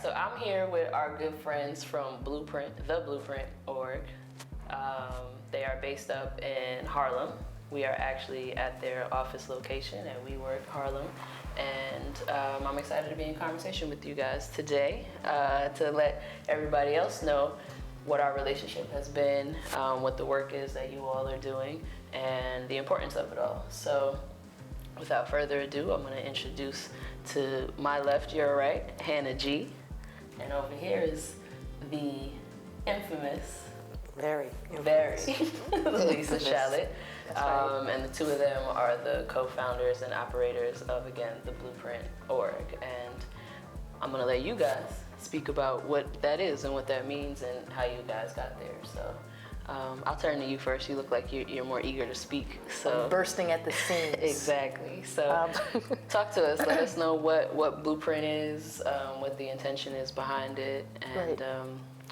So I'm here with our good friends from the Blueprint org. They are based up in Harlem. We are actually at their office location at WeWork Harlem. And I'm excited to be in conversation with you guys today to let everybody else know what our relationship has been, what the work is that you all are doing, and the importance of it all. So without further ado, I'm going to introduce to my left, your right, Hanna G. And over here is the infamous, very Lisa Shallet. Right. And the two of them are the co-founders and operators of, again, the Blueprint org. And I'm going to let you guys speak about what that is and what that means and how you guys got there. So I'll turn to you first. You look like you're more eager to speak. So I'm bursting at the seams. Exactly. So talk to us. Let us know what Blueprint is, what the intention is behind it, and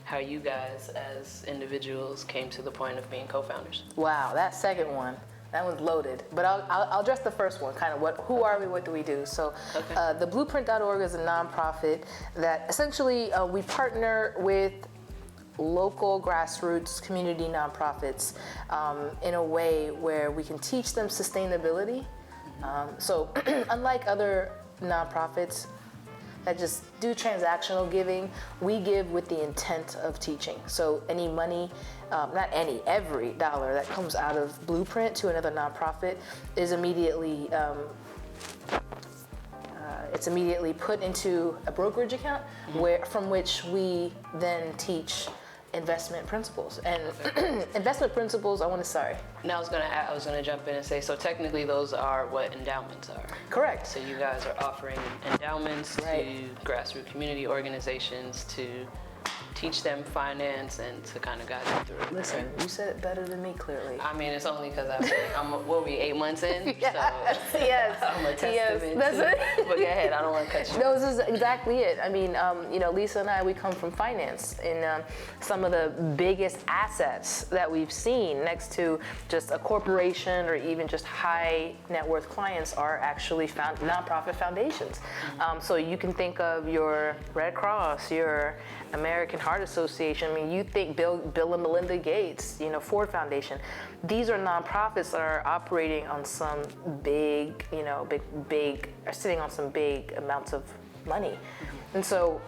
how you guys as individuals came to the point of being co-founders. Wow, that second one. That one's loaded, but I'll address the first one, kind of who are we, what do we do? So the Blueprint.org is a nonprofit that essentially we partner with local grassroots community nonprofits in a way where we can teach them sustainability. So unlike other nonprofits that just do transactional giving, we give with the intent of teaching. So any money, every dollar that comes out of Blueprint to another nonprofit is immediately put into a brokerage account from which we then teach investment principles. And investment principles, Now I was gonna jump in and say, so technically those are what endowments are. Correct. So you guys are offering endowments to grassroots community organizations to teach them finance and to kind of guide them through it. Listen, you said it better than me, clearly. I mean, it's only because we'll be 8 months in, yes. So yes. I'm a testament that's to it. But go ahead, I don't want to cut you. No, this is exactly it. I mean, Lisa and I, we come from finance, and some of the biggest assets that we've seen next to just a corporation or even just high net worth clients are actually nonprofit foundations. So you can think of your Red Cross, your American Heart Association. I mean, you think Bill and Melinda Gates, Ford Foundation. These are nonprofits that are operating on some big, are sitting on some big amounts of money. And so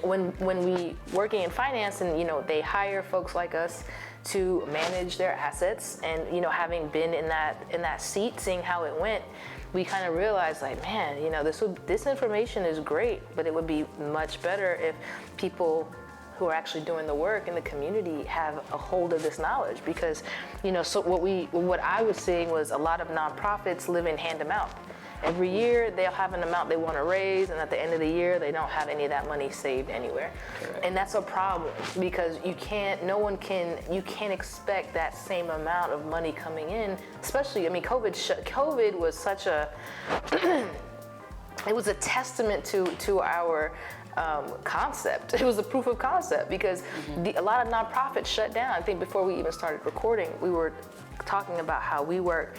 when we working in finance and, they hire folks like us to manage their assets and, having been in that seat, seeing how it went, we kind of realized man, this information is great, but it would be much better if people who are actually doing the work in the community have a hold of this knowledge, because, so what I was seeing was a lot of nonprofits live in hand to mouth. Every year they'll have an amount they want to raise, and at the end of the year they don't have any of that money saved anywhere. Correct. And that's a problem, because you can't expect that same amount of money coming in, especially, COVID was such a it was a testament to our concept. It was a proof of concept, because a lot of nonprofits shut down. I think before we even started recording, we were talking about how we work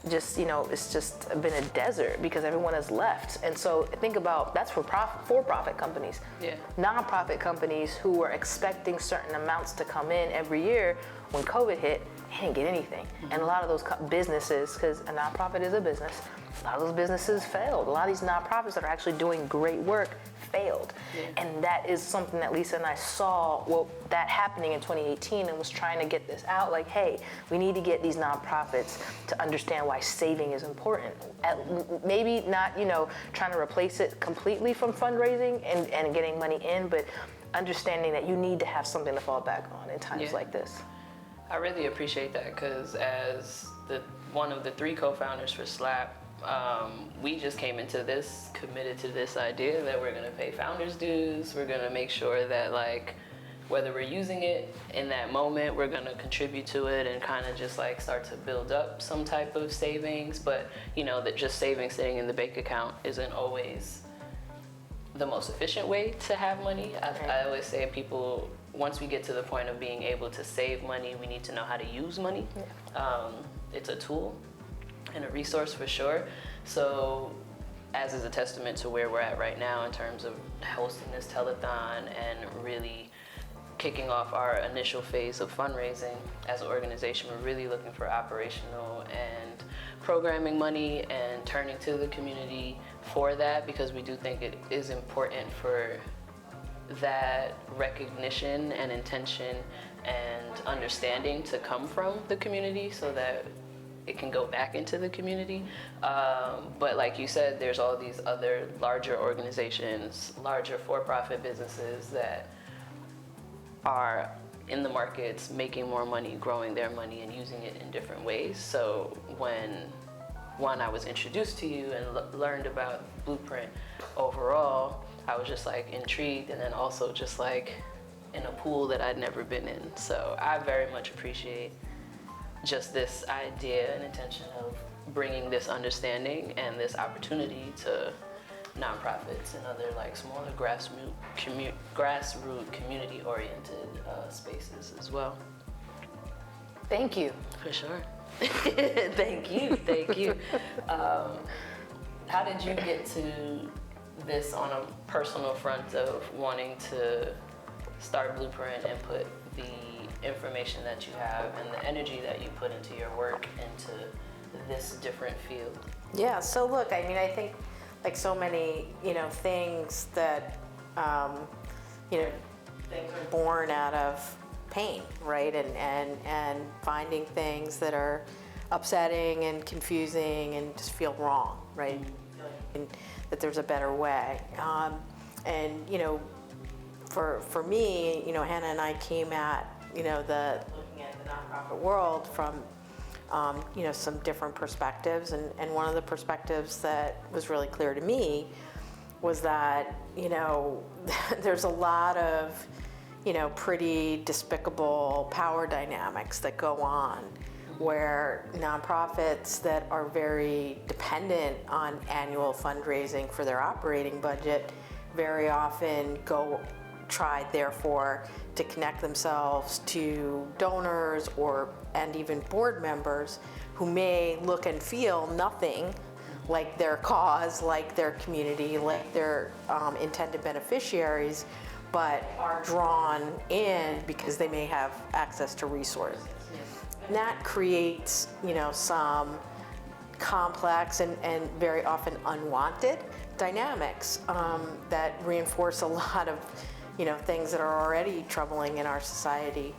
it's just been a desert because everyone has left. And so think about, that's for-profit companies. Yeah. Nonprofit companies who were expecting certain amounts to come in every year, when COVID hit, they didn't get anything. And a lot of those businesses, because a nonprofit is a business, a lot of those businesses failed. A lot of these nonprofits that are actually doing great work failed. Yeah. And that is something that Lisa and I saw that happening in 2018, and was trying to get this out, hey, we need to get these nonprofits to understand why saving is important. Maybe not, trying to replace it completely from fundraising and getting money in, but understanding that you need to have something to fall back on in times like this. I really appreciate that, because as one of the 3 co-founders for SLAP, we just came into this committed to this idea that we're going to pay founders dues. We're going to make sure that whether we're using it in that moment, we're going to contribute to it and kind of just start to build up some type of savings. But that just savings sitting in the bank account isn't always the most efficient way to have money. I always say people, once we get to the point of being able to save money, we need to know how to use money. It's a tool and a resource for sure. So as is a testament to where we're at right now in terms of hosting this telethon and really kicking off our initial phase of fundraising. As an organization, we're really looking for operational and programming money and turning to the community for that, because we do think it is important for that recognition and intention and understanding to come from the community so that it can go back into the community. But like you said, there's all these other larger organizations, larger for-profit businesses that are in the markets making more money, growing their money, and using it in different ways. So when I was introduced to you and learned about Blueprint overall, I was just like intrigued, and then also just like in a pool that I'd never been in. So I very much appreciate just this idea and intention of bringing this understanding and this opportunity to nonprofits and other like smaller grassroots community-oriented spaces as well. Thank you. For sure. Thank you. How did you get to this on a personal front of wanting to start Blueprint and put the information that you have and the energy that you put into your work into this different field? Yeah, so look, I mean, I think like so many, things that, things are born out of pain, right? And finding things that are upsetting and confusing and just feel wrong, right? And that there's a better way. For me, Hanna and I came at, looking at the nonprofit world from, some different perspectives. And one of the perspectives that was really clear to me was that, there's a lot of, pretty despicable power dynamics that go on where nonprofits that are very dependent on annual fundraising for their operating budget very often try therefore to connect themselves to donors and even board members who may look and feel nothing like their cause, like their community, like their intended beneficiaries, but are drawn in because they may have access to resources. And that creates, some complex and very often unwanted dynamics that reinforce a lot of things that are already troubling in our society,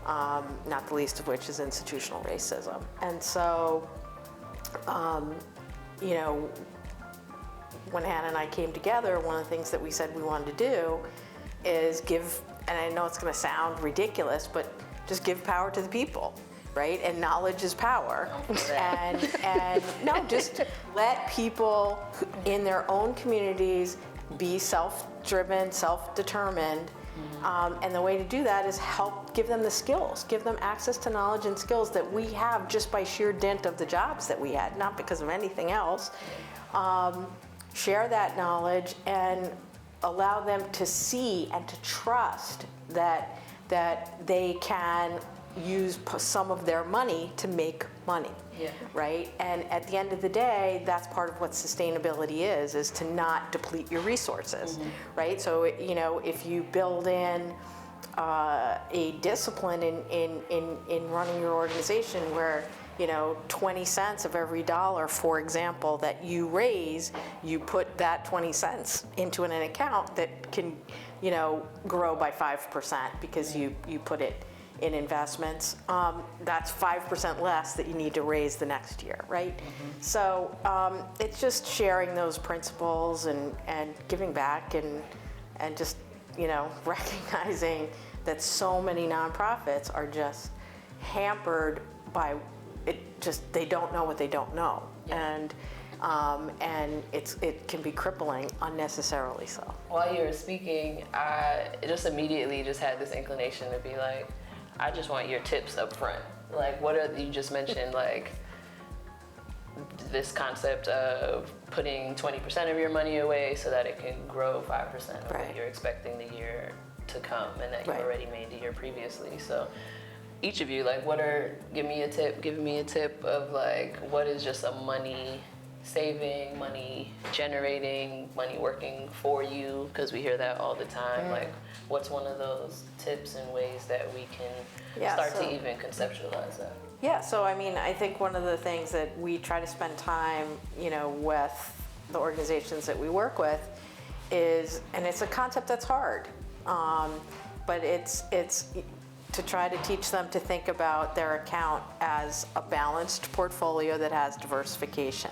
not the least of which is institutional racism. And so, when Hanna and I came together, one of the things that we said we wanted to do is give, and I know it's going to sound ridiculous, but just give power to the people, right? And knowledge is power. And no, just let people in their own communities be self-driven, self-determined. And the way to do that is give them the skills, give them access to knowledge and skills that we have just by sheer dint of the jobs that we had, not because of anything else. Share that knowledge and allow them to see and to trust that they can use some of their money to make money. Yeah. Right? And at the end of the day, that's part of what sustainability is to not deplete your resources, right? So, if you build in a discipline in running your organization where, 20 cents of every dollar, for example, that you raise, you put that 20 cents into an account that can, grow by 5% because you put it in investments, that's 5% less that you need to raise the next year, right? So it's just sharing those principles and giving back and just, recognizing that so many nonprofits are just hampered by they don't know what they don't know. Yeah. And it can be crippling unnecessarily so. While you were speaking, I just immediately just had this inclination to be like, I just want your tips up front. Like, you just mentioned, like, this concept of putting 20% of your money away so that it can grow 5% of what you're expecting the year to come and that you already made the year previously. So each of you, like, give me a tip of, like, what is just a money saving, money generating, money working for you? Because we hear that all the time. Like, what's one of those tips and ways that we can start to even conceptualize that? Yeah, so I mean, I think one of the things that we try to spend time, with the organizations that we work with is, and it's a concept that's hard, but it's to try to teach them to think about their account as a balanced portfolio that has diversification.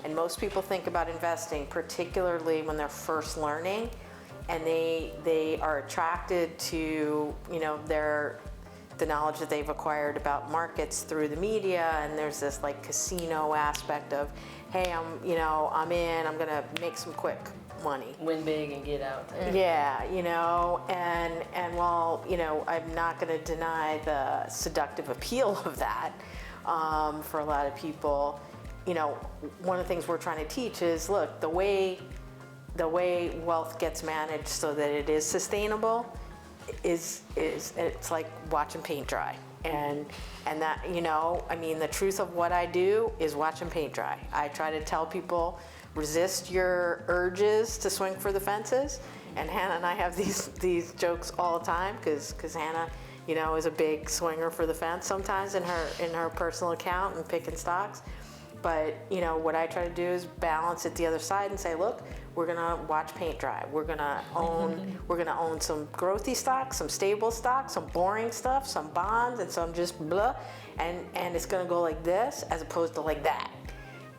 And most people think about investing, particularly when they're first learning, and they are attracted to, the knowledge that they've acquired about markets through the media, and there's this like casino aspect of, hey, I'm gonna make some quick money. Win big and get out. Yeah, and while, I'm not gonna deny the seductive appeal of that for a lot of people, one of the things we're trying to teach is, look, the way wealth gets managed so that it is sustainable is it's like watching paint dry. And that, the truth of what I do is watching paint dry. I try to tell people, resist your urges to swing for the fences. And Hannah and I have these jokes all the time because Hannah, is a big swinger for the fence sometimes in her personal account and picking stocks. But, what I try to do is balance it the other side and say, look, we're gonna watch paint dry. We're gonna own some growthy stocks, some stable stocks, some boring stuff, some bonds, and some just blah. And it's gonna go like this as opposed to like that.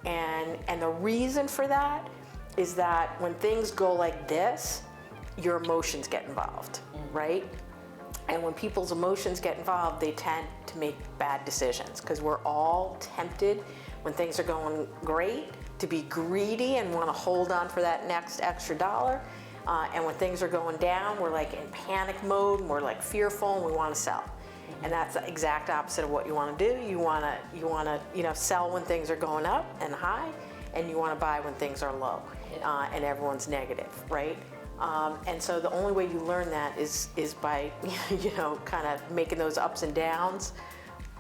And the reason for that is that when things go like this, your emotions get involved, right? And when people's emotions get involved, they tend to make bad decisions because we're all tempted when things are going great to be greedy and want to hold on for that next extra dollar. And when things are going down, we're like in panic mode and we're like fearful and we want to sell. And that's the exact opposite of what you want to do. You want to sell when things are going up and high, and you want to buy when things are low and everyone's negative, right? And so the only way you learn that is by kind of making those ups and downs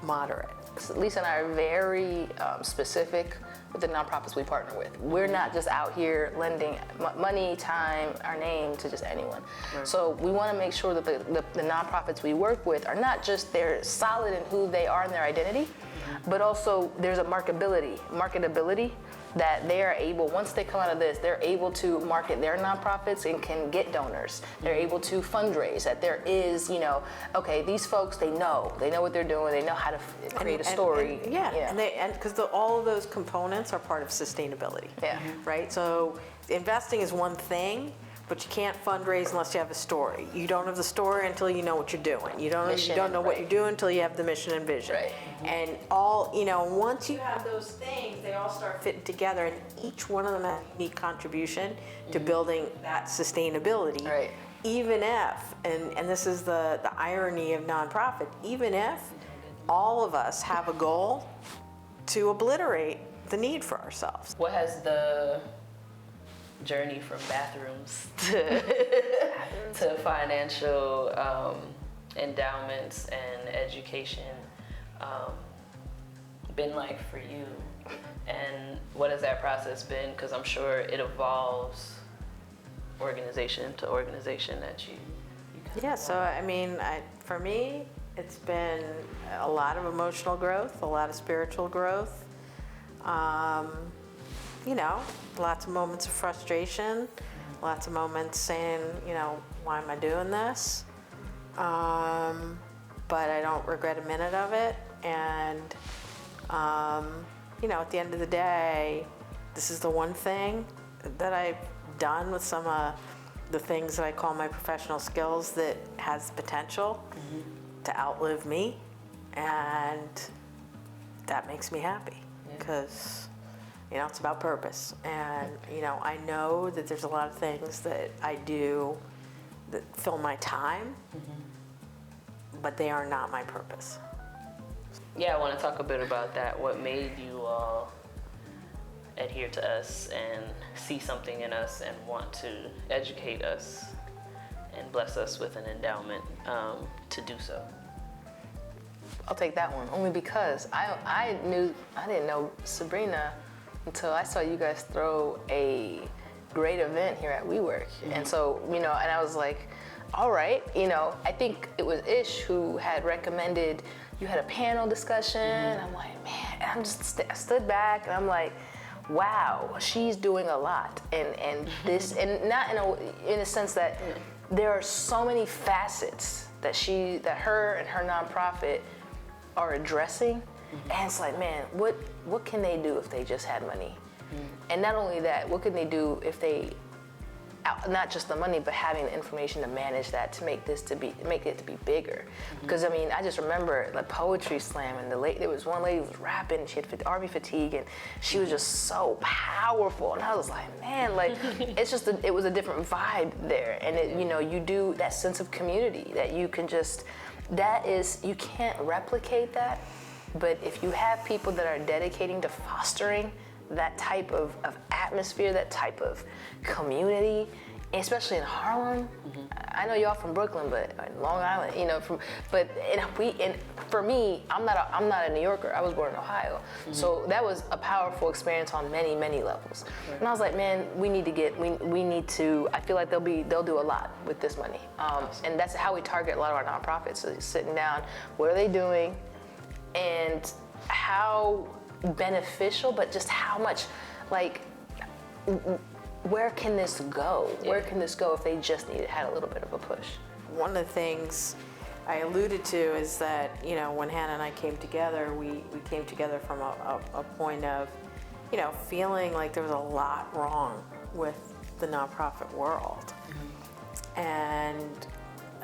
moderate. Lisa and I are very specific with the nonprofits we partner with. We're not just out here lending money, time, our name to just anyone. Right. So we want to make sure that the nonprofits we work with are not just they're solid in who they are and their identity, but also there's a marketability that they are able, once they come out of this, they're able to market their nonprofits and can get donors. They're able to fundraise, that there is, okay, these folks, they know what they're doing, they know how to create a story. And because all of those components are part of sustainability. Yeah. Right? So investing is one thing, but you can't fundraise unless you have a story. You don't have the story until you know what you're doing. You don't know what you're doing until you have the mission and vision. Right. And once you have those things, they all start fitting together, and each one of them has a unique contribution to building that sustainability. Right. Even if, and this is the irony of nonprofit, even if all of us have a goal to obliterate the need for ourselves. What has the journey from bathrooms to financial endowments and education been like for you? And what has that process been? Because I'm sure it evolves organization to organization that you yeah, so for me, it's been a lot of emotional growth, a lot of spiritual growth. Lots of moments of frustration, lots of moments saying, why am I doing this? But I don't regret a minute of it. And, at the end of the day, this is the one thing that I've done with some of the things that I call my professional skills that has the potential to outlive me. And that makes me happy because it's about purpose. And, I know that there's a lot of things that I do that fill my time, but they are not my purpose. Yeah, I want to talk a bit about that. What made you all adhere to us and see something in us and want to educate us and bless us with an endowment to do so? I'll take that one, only because I didn't know Sabrina until I saw you guys throw a great event here at WeWork. And so, and I was like, all right, I think it was Ish who had recommended you had a panel discussion. I'm like, man, and I stood back and I'm like, wow, she's doing a lot. And this, and not in a sense that there are so many facets that her and her nonprofit are addressing. And it's like, man, what can they do if they just had money? And not only that, what can they do if they, not just the money, but having the information to manage that, to make it to be bigger. Because I just remember the poetry slam, and there was one lady who was rapping, and she had army fatigue, and she was just so powerful. And I was like, man, it was a different vibe there. And you do that sense of community that you can you can't replicate that. But if you have people that are dedicating to fostering that type of atmosphere, that type of community, especially in Harlem. I know y'all from Brooklyn, but Long Island, for me, I'm not a New Yorker. I was born in Ohio, so that was a powerful experience on many, many levels. Right. And I was like, man, we need to. I feel like they'll do a lot with this money, and that's how we target a lot of our nonprofits. So sitting down, what are they doing, and how beneficial, but just how much, where can this go? Where can this go if they just had a little bit of a push? One of the things I alluded to is that, when Hanna and I came together, we came together from a point of, feeling like there was a lot wrong with the nonprofit world. And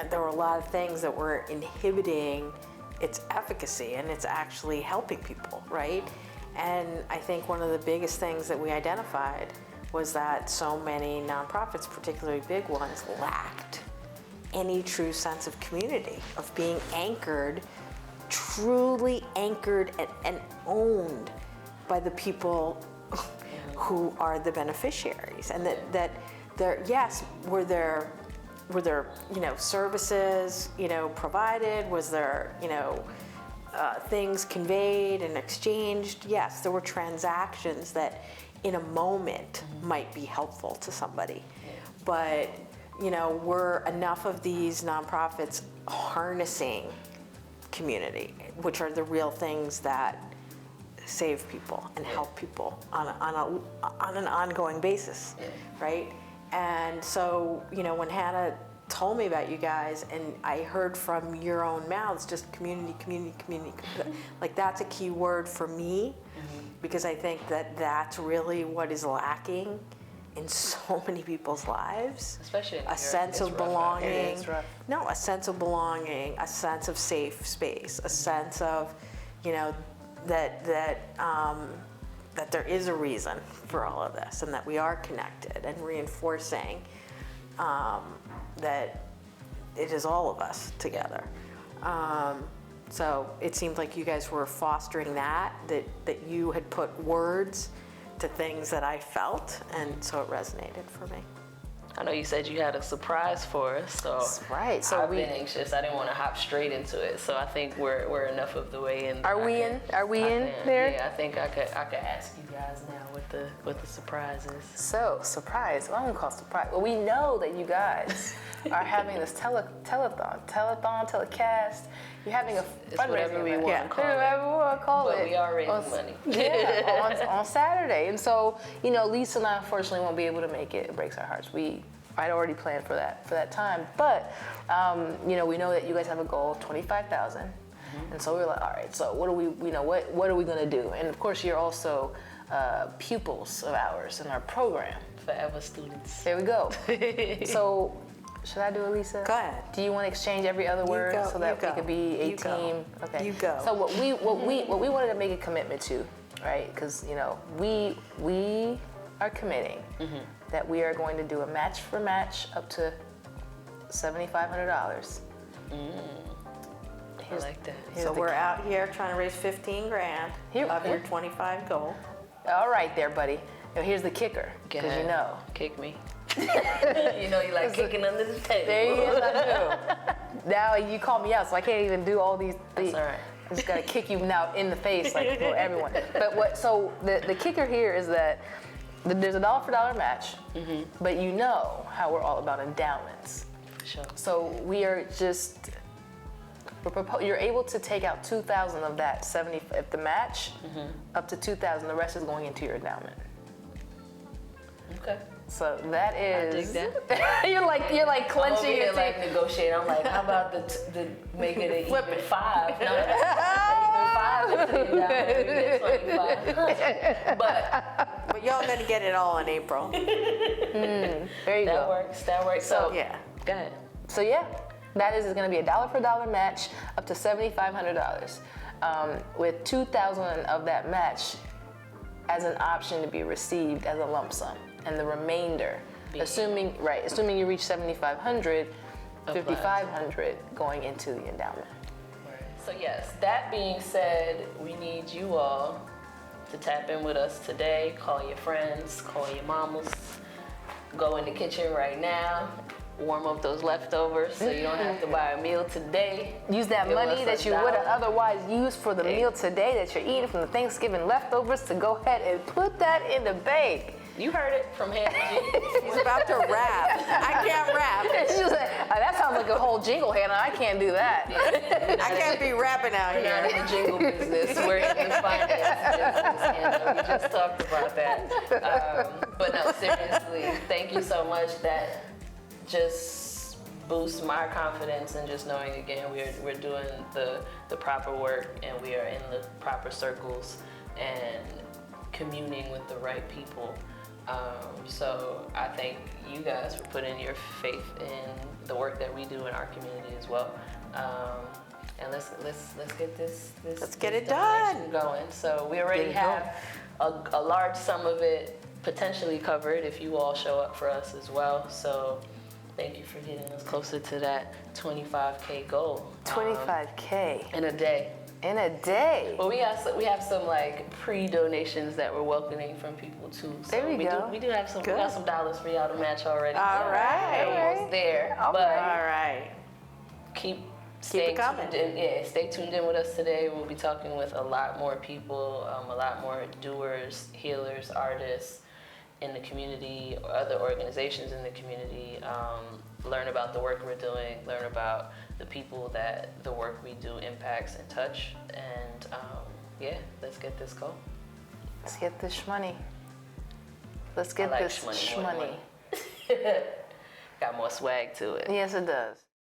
there were a lot of things that were inhibiting its efficacy, and it's actually helping people, right? And I think one of the biggest things that we identified was that so many nonprofits, particularly big ones, lacked any true sense of community, of being anchored, truly anchored and owned by the people who are the beneficiaries. And that there, yes, were there services, provided? Was there, things conveyed and exchanged? Yes, there were transactions that in a moment might be helpful to somebody. But, were enough of these nonprofits harnessing community, which are the real things that save people and help people on an ongoing basis, right? And so, when Hanna told me about you guys, and I heard from your own mouths, just community, like that's a key word for me, because I think that that's really what is lacking in so many people's lives. Especially in New York, a sense of belonging. It is rough. No, a sense of belonging, a sense of safe space, a sense of, that there is a reason for all of this, and that we are connected, and reinforcing that it is all of us together. So it seemed like you guys were fostering that you had put words to things that I felt, and so it resonated for me. I know you said you had a surprise for us, so right. So I've been anxious. I didn't want to hop straight into it, so I think we're enough of the way in. Are we in there? Yeah, I think I could ask you guys now what the surprise is. So surprise. Well, I'm gonna call it surprise. Well, we know that you guys are having this telethon, telecast. You're having a fundraiser. Whatever we want to call whatever we want to call it. But we are raising money. Yeah, on Saturday. And so, Lisa and I unfortunately won't be able to make it. It breaks our hearts. I'd already planned for that time. But, we know that you guys have a goal of 25,000. And so we were like, all right, so what are we going to do? And of course, you're also pupils of ours in our program. Forever students. There we go. So, should I do it, Lisa? Go ahead. Do you want to exchange every other word so that we could be a team? Okay. You go. So what we wanted to make a commitment to, right? Because we are committing that we are going to do a match for match up to $7,500. I like that. So we're out here trying to raise 15 grand of your 25 goal. All right, there, buddy. Now, here's the kicker, because Kick me. You like kicking under the table. There you go. I do. Now you call me out, so I can't even do all these. That's all right. Just gotta kick you now in the face, like for everyone. But so the kicker here is that there's a dollar for dollar match, but you know how we're all about endowments. Sure. So we are just, you're able to take out 2,000 of that 70, if the match, up to 2,000, the rest is going into your endowment. Okay. So that is. I dig that. you're like clenching your teeth. like negotiate. I'm like, how about the make it an Flip even it. 5? No, even 5 is $2,500. But But y'all gonna get it all in April. There you that go. works. That works. So Yeah. go ahead. So yeah, that is going to be a dollar for dollar match up to $7,500, with 2,000 of that match as an option to be received as a lump sum, and the remainder, assuming you reach 7,500, 5,500 going into the endowment. So yes, that being said, we need you all to tap in with us today. Call your friends, call your mamas, go in the kitchen right now, warm up those leftovers so you don't have to buy a meal today. Use that Give money us that you would have $1. otherwise used for the meal today that you're eating from the Thanksgiving leftovers to go ahead and put that in the bank. You heard it from Hanna G. He's about to rap. I can't rap. She was like, that sounds like a whole jingle, Hannah. I can't do that. I can't be rapping out We're not here. in the jingle business. We're in the finance business, Hanna. We just talked about that. But no, seriously, thank you so much. That just boosts my confidence in just knowing, again, we're doing the proper work and we are in the proper circles and communing with the right people. So I thank you guys for putting your faith in the work that we do in our community as well. And let's get this Let's get it donation done. going. So we already Get it have a large sum of it potentially covered if you all show up for us as well. So thank you for getting us closer to that 25K goal. 25K In a day. in a day. But we have some like pre-donations that we're welcoming from people too. So There we go. We do have some. We Good. got some dollars for y'all to match already. All right. We're almost there. All But All right. keep it staying coming. tuned in. Yeah, stay tuned in with us today. We'll be talking with a lot more people, a lot more doers, healers, artists in the community, or other organizations in the community. Learn about the work we're doing. Learn about the people that the work we do impacts and touch. And yeah, let's get this going. Let's get this shmoney. Let's I get like this shmoney more than shmoney. money. Got more swag to it. Yes, it does.